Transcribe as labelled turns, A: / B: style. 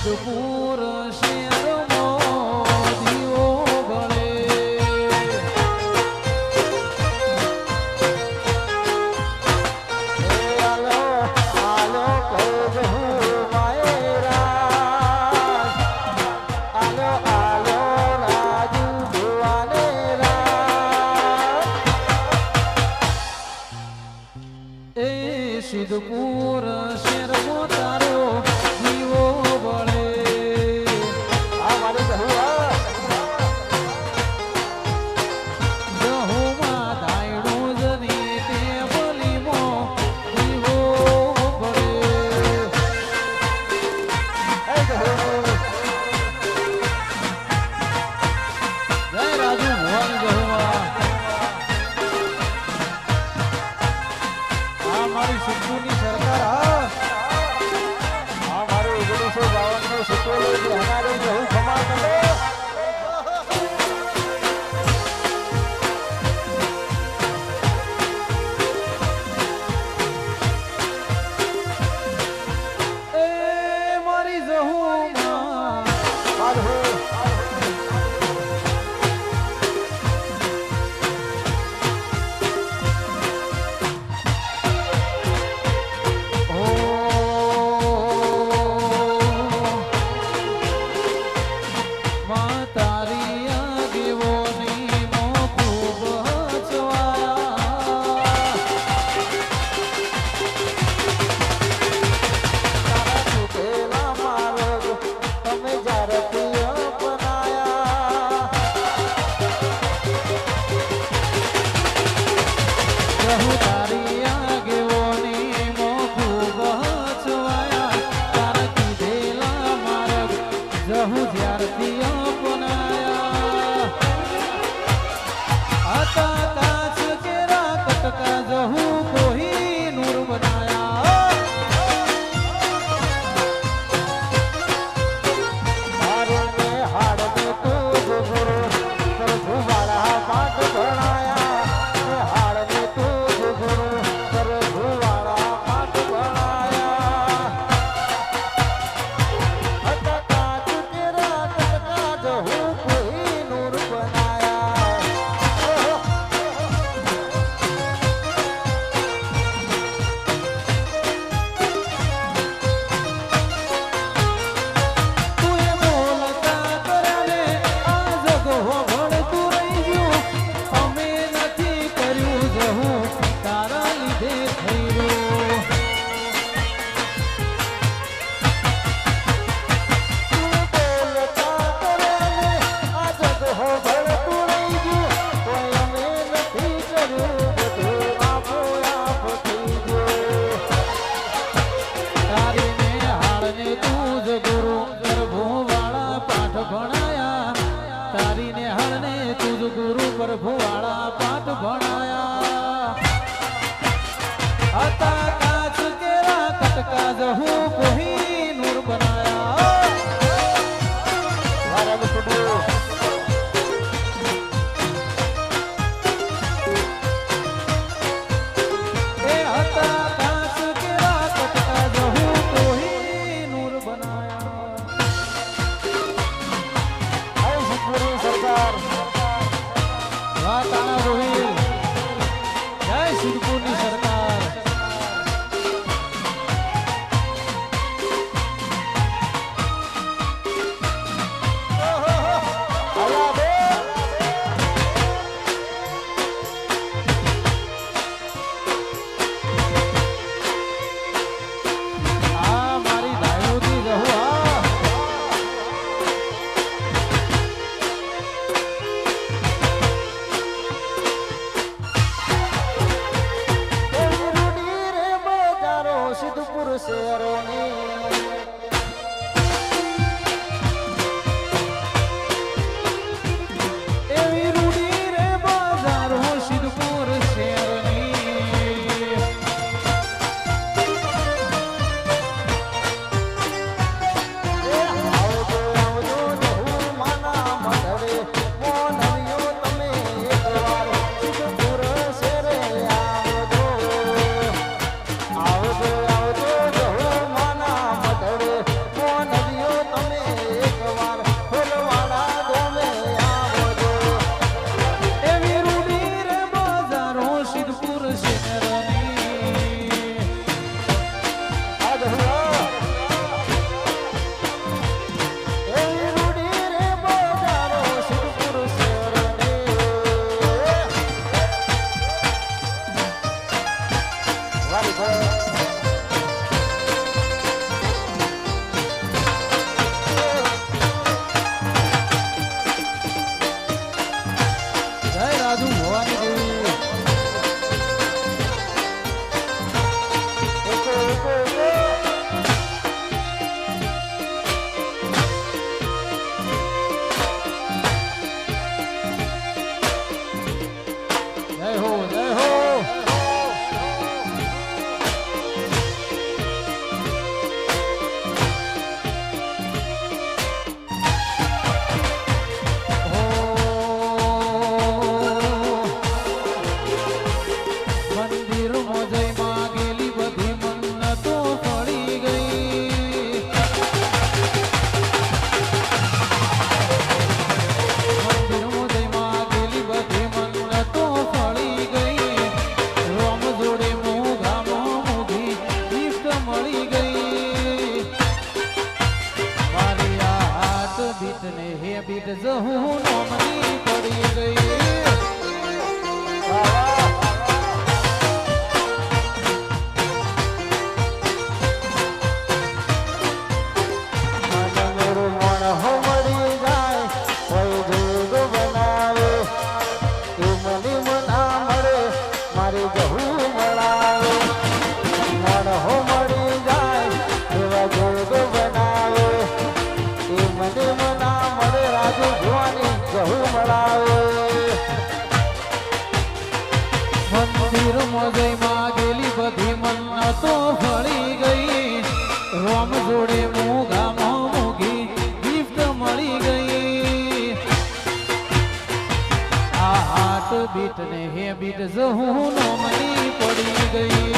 A: સિદ્ધપુર શેરમાં દીવો બળે.
B: આલો આલો કહું માયરા, આલો આલો રાજુ ભુવાને રા.
A: એ સિદ્ધપુર શેરમાં તારો દીવો બળે.
B: આ મારું કહું
A: જહુમાં ધાયણું જની તે બલીમાં દીવો બળે. જય રાજુ ભુવન જહુમાં. આ મારી સિદ્ધુની સરકાર હા.
B: આ મારું 1952 નું સુતોલું રહેનારું કહું ખમા કરો.
A: એ મારી જહુમાં
B: મારું
A: પ્રભુવાળા પાઠ ભણાયા હતા. કાચ કેરા કટકા જહું કોઈ નૂર બનાયા. એ હતા કાચ કેરા કટકા જહું કોઈ નૂર બનાયા.
B: સરકાર
A: તાણા રોહિલ મંદિરમાં જઈ માગેલી બધી મન્નતો ફળી ગઈ રોમ જોડે મોગામાં મોગી ગિફ્ટ મળી ગઈ આ હાર્ટ બીટ ને હે બીટ જહું નો મની પડી ગઈ